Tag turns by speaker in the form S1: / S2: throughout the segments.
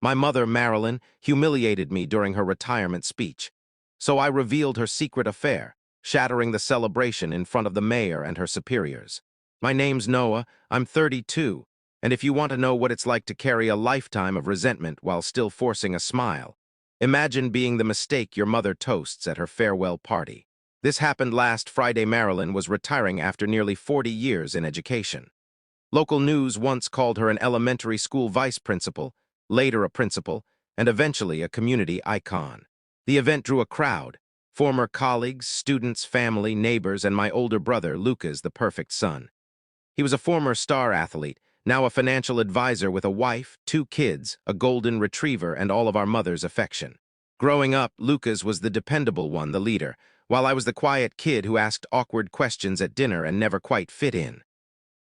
S1: My mother, Marilyn, humiliated me during her retirement speech. So I revealed her secret affair, shattering the celebration in front of the mayor and her superiors. My name's Noah, I'm 32, and if you want to know what it's like to carry a lifetime of resentment while still forcing a smile, imagine being the mistake your mother toasts at her farewell party. This happened last Friday. Marilyn was retiring after nearly 40 years in education. Local news once called her an elementary school vice principal, later a principal, and eventually a community icon. The event drew a crowd: former colleagues, students, family, neighbors, and my older brother, Lucas, the perfect son. He was a former star athlete, now a financial advisor with a wife, 2 kids, a golden retriever, and all of our mother's affection. Growing up, Lucas was the dependable one, the leader, while I was the quiet kid who asked awkward questions at dinner and never quite fit in.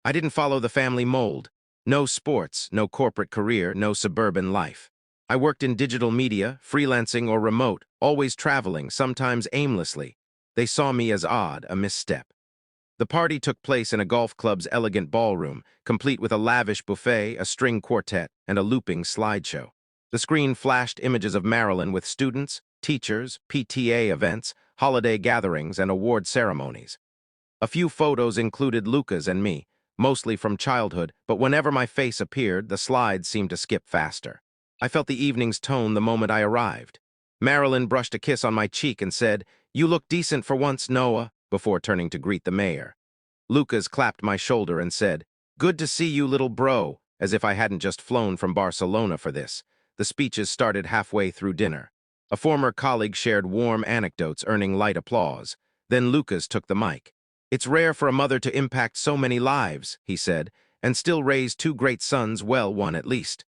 S1: I didn't follow the family mold. No sports, no corporate career, no suburban life. I worked in digital media, freelancing or remote, always traveling, sometimes aimlessly. They saw me as odd, a misstep. The party took place in a golf club's elegant ballroom, complete with a lavish buffet, a string quartet, and a looping slideshow. The screen flashed images of Marilyn with students, teachers, PTA events, holiday gatherings, and award ceremonies. A few photos included Lucas and me, mostly from childhood, but whenever my face appeared, the slides seemed to skip faster. I felt the evening's tone the moment I arrived. Marilyn brushed a kiss on my cheek and said, "You look decent for once, Noah," before turning to greet the mayor. Lucas clapped my shoulder and said, "Good to see you, little bro," as if I hadn't just flown from Barcelona for this. The speeches started halfway through dinner. A former colleague shared warm anecdotes, earning light applause. Then Lucas took the mic. "It's rare for a mother to impact so many lives," he said, "and still raise 2 great sons, well, one at least."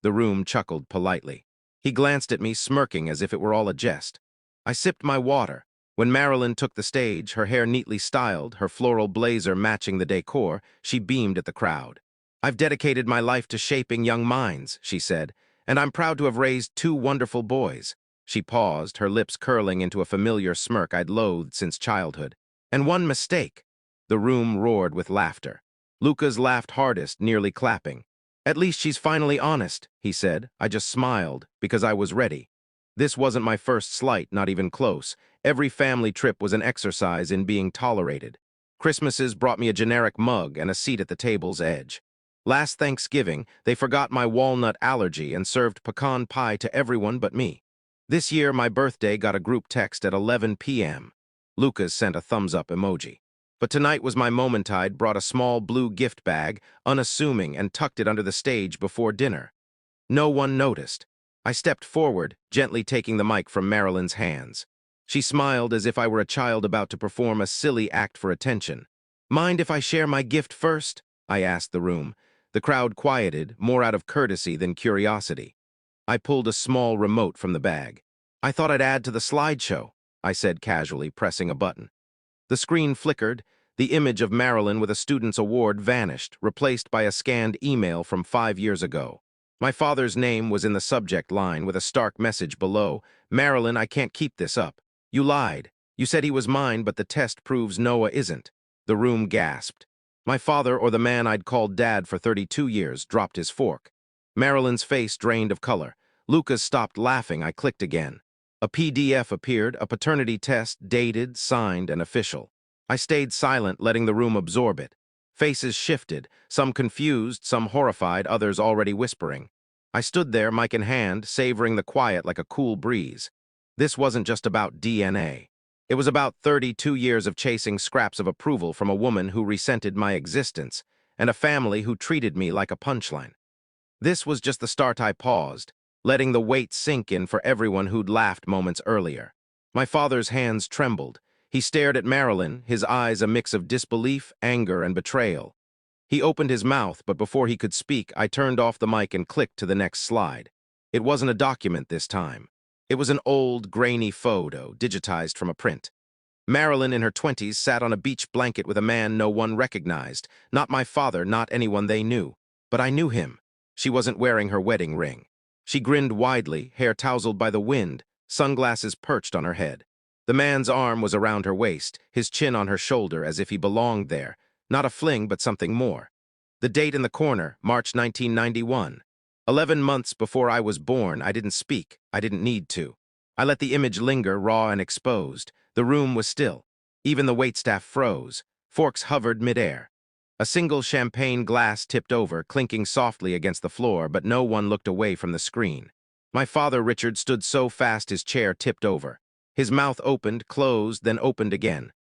S1: The room chuckled politely. He glanced at me, smirking as if it were all a jest. I sipped my water. When Marilyn took the stage, her hair neatly styled, her floral blazer matching the decor, she beamed at the crowd. "I've dedicated my life to shaping young minds," she said, "and I'm proud to have raised 2 wonderful boys." She paused, her lips curling into a familiar smirk I'd loathed since childhood. "And 1 mistake." The room roared with laughter. Lucas laughed hardest, nearly clapping. "At least she's finally honest," he said. I just smiled, because I was ready. This wasn't my first slight, not even close. Every family trip was an exercise in being tolerated. Christmases brought me a generic mug and a seat at the table's edge. Last Thanksgiving, they forgot my walnut allergy and served pecan pie to everyone but me. This year, my birthday got a group text at 11 p.m. Lucas sent a thumbs-up emoji. But tonight was my moment. I'd brought a small blue gift bag, unassuming, and tucked it under the stage before dinner. No one noticed. I stepped forward, gently taking the mic from Marilyn's hands. She smiled as if I were a child about to perform a silly act for attention. "Mind if I share my gift first?" I asked the room. The crowd quieted, more out of courtesy than curiosity. I pulled a small remote from the bag. "I thought I'd add to the slideshow," I said casually, pressing a button. The screen flickered. The image of Marilyn with a student's award vanished, replaced by a scanned email from 5 years ago. My father's name was in the subject line with a stark message below. "Marilyn, I can't keep this up. You lied. You said he was mine, but the test proves Noah isn't." The room gasped. My father, or the man I'd called Dad for 32 years, dropped his fork. Marilyn's face drained of color. Lucas stopped laughing. I clicked again. A PDF appeared, a paternity test, dated, signed, and official. I stayed silent, letting the room absorb it. Faces shifted, some confused, some horrified, others already whispering. I stood there, mic in hand, savoring the quiet like a cool breeze. This wasn't just about DNA. It was about 32 years of chasing scraps of approval from a woman who resented my existence, and a family who treated me like a punchline. This was just the start. I paused, letting the weight sink in for everyone who'd laughed moments earlier. My father's hands trembled. He stared at Marilyn, his eyes a mix of disbelief, anger, and betrayal. He opened his mouth, but before he could speak, I turned off the mic and clicked to the next slide. It wasn't a document this time. It was an old, grainy photo, digitized from a print. Marilyn, in her 20s, sat on a beach blanket with a man no one recognized. Not my father, not anyone they knew. But I knew him. She wasn't wearing her wedding ring. She grinned widely, hair tousled by the wind, sunglasses perched on her head. The man's arm was around her waist, his chin on her shoulder as if he belonged there. Not a fling, but something more. The date in the corner, March 1991. 11 months before I was born, I didn't speak. I didn't need to. I let the image linger, raw and exposed. The room was still. Even the waitstaff froze. Forks hovered midair. A single champagne glass tipped over, clinking softly against the floor, but no one looked away from the screen. My father, Richard, stood so fast his chair tipped over. His mouth opened, closed, then opened again.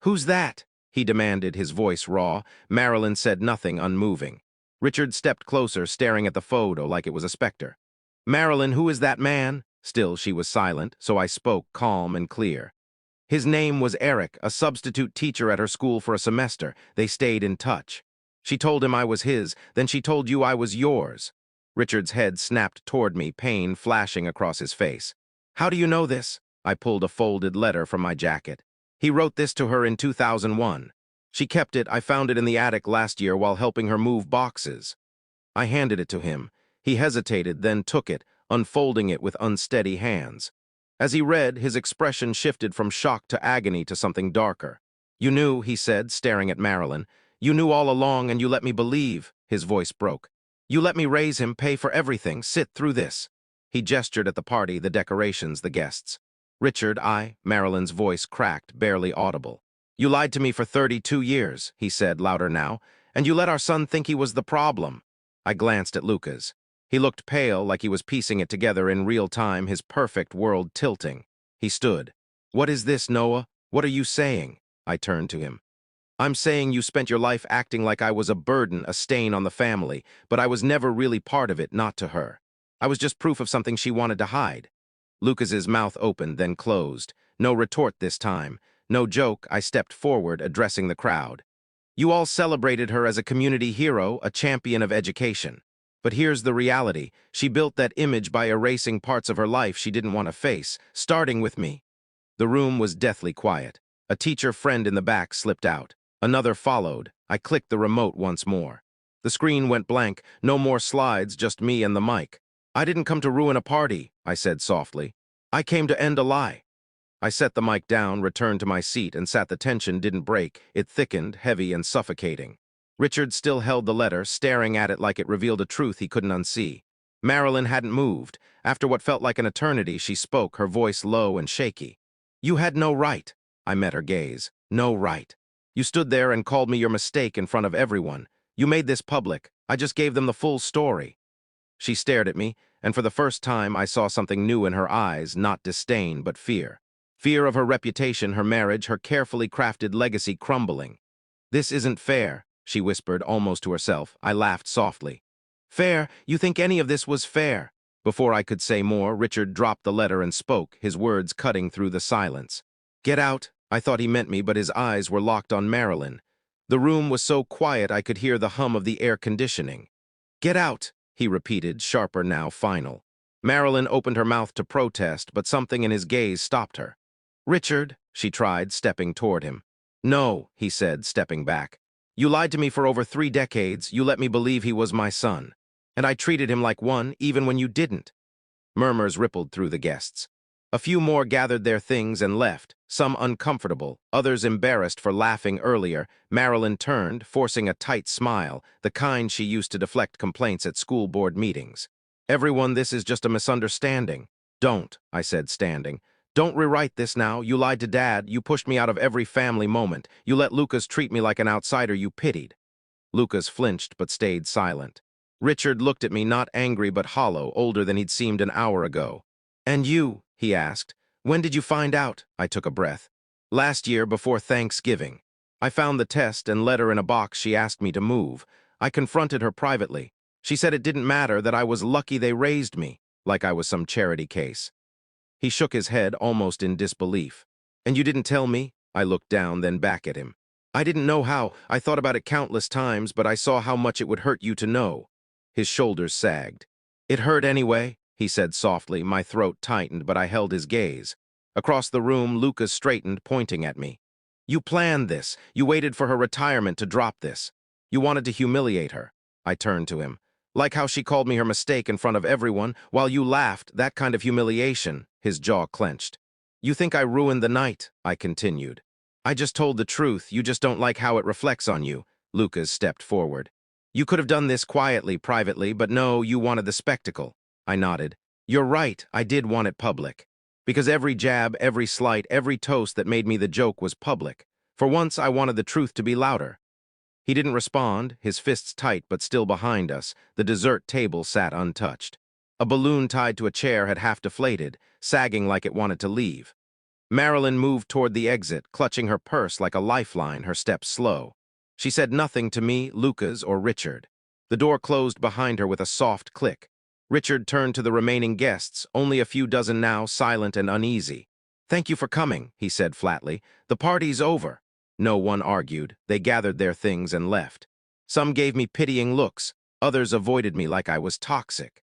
S1: "Who's that?" he demanded, his voice raw. Marilyn said nothing, unmoving. Richard stepped closer, staring at the photo like it was a specter. "Marilyn, who is that man?" Still she was silent, so I spoke, calm and clear. "His name was Eric, a substitute teacher at her school for a semester. They stayed in touch. She told him I was his, then she told you I was yours." Richard's head snapped toward me, pain flashing across his face. "How do you know this?" I pulled a folded letter from my jacket. "He wrote this to her in 2001. She kept it. I found it in the attic last year while helping her move boxes." I handed it to him. He hesitated, then took it, unfolding it with unsteady hands. As he read, his expression shifted from shock to agony to something darker. "You knew," he said, staring at Marilyn. "You knew all along, and you let me believe." His voice broke. "You let me raise him, pay for everything, sit through this." He gestured at the party, the decorations, the guests. "Richard, Marilyn's voice cracked, barely audible. "You lied to me for 32 years, he said, louder now, "and you let our son think he was the problem." I glanced at Lucas. He looked pale, like he was piecing it together in real time, his perfect world tilting. He stood. "What is this, Noah? What are you saying?" I turned to him. "I'm saying you spent your life acting like I was a burden, a stain on the family, but I was never really part of it, not to her. I was just proof of something she wanted to hide." Lucas's mouth opened, then closed. No retort this time. No joke. I stepped forward, addressing the crowd. "You all celebrated her as a community hero, a champion of education. But here's the reality. She built that image by erasing parts of her life she didn't want to face, starting with me." The room was deathly quiet. A teacher friend in the back slipped out. Another followed. I clicked the remote once more. The screen went blank. No more slides, just me and the mic. "I didn't come to ruin a party," I said softly. "I came to end a lie." I set the mic down, returned to my seat, and sat. The tension didn't break. It thickened, heavy and suffocating. Richard still held the letter, staring at it like it revealed a truth he couldn't unsee. Marilyn hadn't moved. After what felt like an eternity, she spoke, her voice low and shaky. "You had no right." I met her gaze. "No right. You stood there and called me your mistake in front of everyone. You made this public. I just gave them the full story." She stared at me, and for the first time I saw something new in her eyes, not disdain, but fear. Fear of her reputation, her marriage, her carefully crafted legacy crumbling. "This isn't fair," she whispered, almost to herself. I laughed softly. "Fair? You think any of this was fair?" Before I could say more, Richard dropped the letter and spoke, his words cutting through the silence. "Get out." I thought he meant me, but his eyes were locked on Marilyn. The room was so quiet I could hear the hum of the air conditioning. "Get out," he repeated, sharper now, final. Marilyn opened her mouth to protest, but something in his gaze stopped her. "Richard," she tried, stepping toward him. "No," he said, stepping back. "You lied to me for over 3 decades. You let me believe he was my son. And I treated him like one, even when you didn't." Murmurs rippled through the guests. A few more gathered their things and left, some uncomfortable, others embarrassed for laughing earlier. Marilyn turned, forcing a tight smile, the kind she used to deflect complaints at school board meetings. "Everyone, this is just a misunderstanding." "Don't," I said, standing. "Don't rewrite this now. You lied to Dad. You pushed me out of every family moment. You let Lucas treat me like an outsider you pitied." Lucas flinched but stayed silent. Richard looked at me, not angry but hollow, older than he'd seemed an hour ago. "And you?" he asked. "When did you find out?" I took a breath. "Last year, before Thanksgiving. I found the test and letter in a box she asked me to move. I confronted her privately. She said it didn't matter, that I was lucky they raised me, like I was some charity case." He shook his head, almost in disbelief. "And you didn't tell me?" I looked down, then back at him. "I didn't know how. I thought about it countless times, but I saw how much it would hurt you to know." His shoulders sagged. "It hurt anyway," he said softly. My throat tightened, but I held his gaze. Across the room, Lucas straightened, pointing at me. "You planned this. You waited for her retirement to drop this. You wanted to humiliate her." I turned to him. "Like how she called me her mistake in front of everyone, while you laughed, that kind of humiliation." His jaw clenched. "You think I ruined the night," I continued. "I just told the truth. You just don't like how it reflects on you." Lucas stepped forward. You could have done this quietly, privately, but no, you wanted the spectacle. I nodded. You're right, I did want it public. Because every jab, every slight, every toast that made me the joke was public. For once, I wanted the truth to be louder. He didn't respond, his fists tight but still behind us. The dessert table sat untouched. A balloon tied to a chair had half deflated, sagging like it wanted to leave. Marilyn moved toward the exit, clutching her purse like a lifeline, her steps slow. She said nothing to me, Lucas, or Richard. The door closed behind her with a soft click. Richard turned to the remaining guests, only a few dozen now, silent and uneasy. "Thank you for coming," he said flatly. "The party's over." No one argued. They gathered their things and left. Some gave me pitying looks. Others avoided me like I was toxic.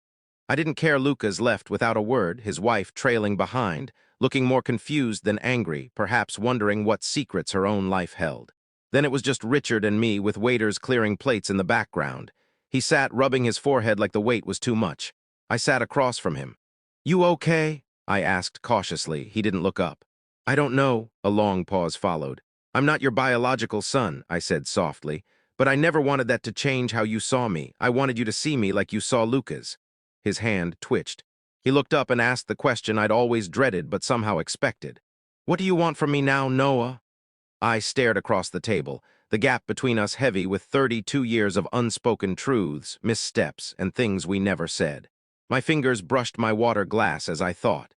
S1: I didn't care. Lucas left without a word, his wife trailing behind, looking more confused than angry, perhaps wondering what secrets her own life held. Then it was just Richard and me with waiters clearing plates in the background. He sat rubbing his forehead like the weight was too much. I sat across from him. "You okay?" I asked cautiously. He didn't look up. "I don't know." A long pause followed. "I'm not your biological son," I said softly, "but I never wanted that to change how you saw me. I wanted you to see me like you saw Lucas." His hand twitched. He looked up and asked the question I'd always dreaded but somehow expected. "What do you want from me now, Noah?" I stared across the table, the gap between us heavy with 32 years of unspoken truths, missteps, and things we never said. My fingers brushed my water glass as I thought.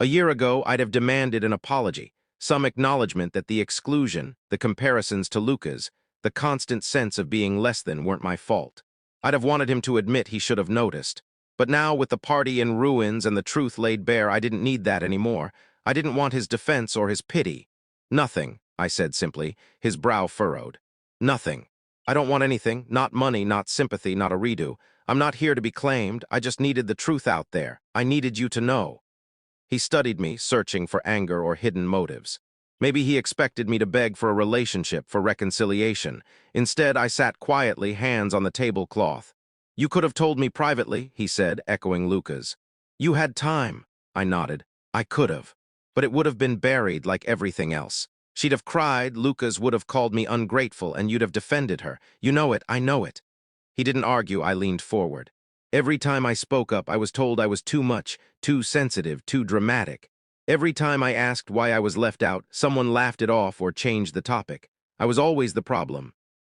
S1: A year ago, I'd have demanded an apology, some acknowledgement that the exclusion, the comparisons to Lucas, the constant sense of being less than weren't my fault. I'd have wanted him to admit he should have noticed. But now, with the party in ruins and the truth laid bare, I didn't need that anymore. I didn't want his defense or his pity. "Nothing," I said simply, his brow furrowed. "Nothing. I don't want anything, not money, not sympathy, not a redo. I'm not here to be claimed. I just needed the truth out there. I needed you to know." He studied me, searching for anger or hidden motives. Maybe he expected me to beg for a relationship, for reconciliation. Instead, I sat quietly, hands on the tablecloth. "You could have told me privately," he said, echoing Luca's. "You had time." I nodded. "I could have. But it would have been buried like everything else. She'd have cried, Lucas would have called me ungrateful, and you'd have defended her. You know it, I know it." He didn't argue. I leaned forward. Every time I spoke up, I was told I was too much, too sensitive, too dramatic. Every time I asked why I was left out, someone laughed it off or changed the topic. I was always the problem.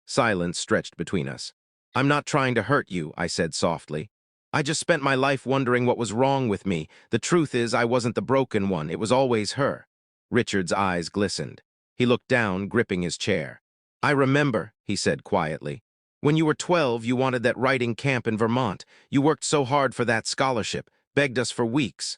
S1: Silence stretched between us. "I'm not trying to hurt you," I said softly. "I just spent my life wondering what was wrong with me. The truth is, I wasn't the broken one. It was always her." Richard's eyes glistened. He looked down, gripping his chair. "I remember," he said quietly. "When you were 12, you wanted that writing camp in Vermont. You worked so hard for that scholarship, begged us for weeks."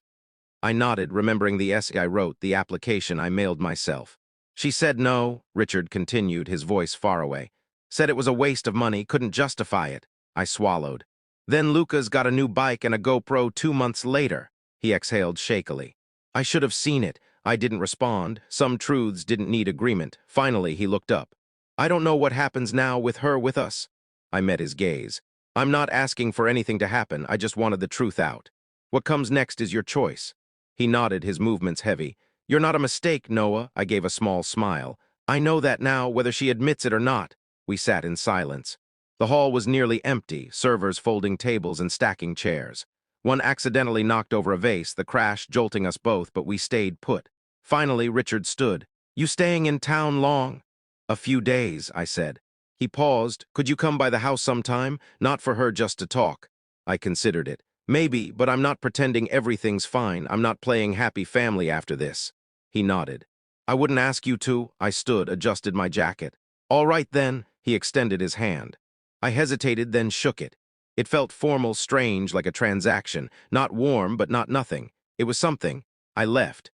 S1: I nodded, remembering the essay I wrote, the application I mailed myself. "She said no," Richard continued, his voice far away. "Said it was a waste of money, couldn't justify it." I swallowed. "Then Lucas got a new bike and a GoPro 2 months later." He exhaled shakily. "I should have seen it." I didn't respond. Some truths didn't need agreement. Finally, he looked up. "I don't know what happens now with her with us." I met his gaze. "I'm not asking for anything to happen. I just wanted the truth out. What comes next is your choice." He nodded, his movements heavy. "You're not a mistake, Noah." I gave a small smile. "I know that now, whether she admits it or not." We sat in silence. The hall was nearly empty, servers folding tables and stacking chairs. One accidentally knocked over a vase, the crash jolting us both, but we stayed put. Finally, Richard stood. "You staying in town long?" "A few days," I said. He paused. "Could you come by the house sometime? Not for her, just to talk." I considered it. "Maybe, but I'm not pretending everything's fine. I'm not playing happy family after this." He nodded. "I wouldn't ask you to." I stood, adjusted my jacket. "All right then." He extended his hand. I hesitated, then shook it. It felt formal, strange, like a transaction. Not warm, but not nothing. It was something. I left.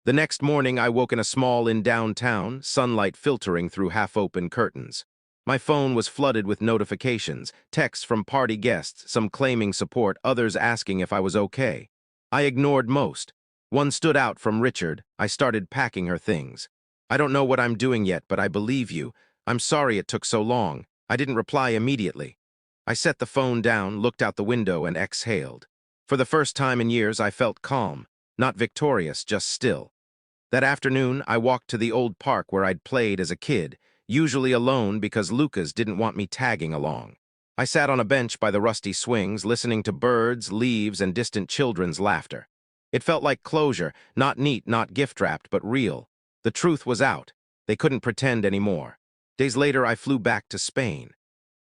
S1: The next morning, I woke in a small inn downtown, sunlight filtering through half-open curtains. My phone was flooded with notifications, texts from party guests, some claiming support, others asking if I was okay. I ignored most. One stood out from Richard. I started packing her things. "I don't know what I'm doing yet, but I believe you. I'm sorry it took so long." I didn't reply immediately. I set the phone down, looked out the window, and exhaled. For the first time in years, I felt calm. Not victorious, just still. That afternoon, I walked to the old park where I'd played as a kid, usually alone because Lucas didn't want me tagging along. I sat on a bench by the rusty swings, listening to birds, leaves, and distant children's laughter. It felt like closure, not neat, not gift-wrapped, but real. The truth was out. They couldn't pretend anymore. Days later, I flew back to Spain.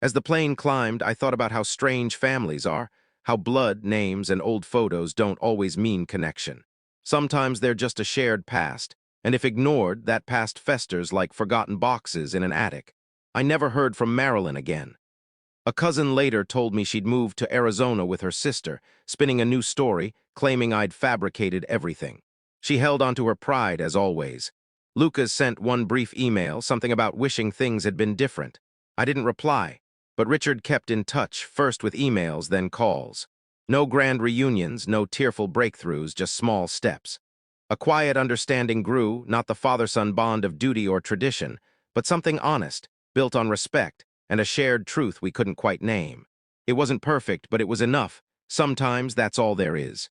S1: As the plane climbed, I thought about how strange families are, how blood, names, and old photos don't always mean connection. Sometimes they're just a shared past, and if ignored, that past festers like forgotten boxes in an attic. I never heard from Marilyn again. A cousin later told me she'd moved to Arizona with her sister, spinning a new story, claiming I'd fabricated everything. She held onto her pride, as always. Lucas sent one brief email, something about wishing things had been different. I didn't reply, but Richard kept in touch, first with emails, then calls. No grand reunions, no tearful breakthroughs, just small steps. A quiet understanding grew, not the father-son bond of duty or tradition, but something honest, built on respect, and a shared truth we couldn't quite name. It wasn't perfect, but it was enough. Sometimes that's all there is.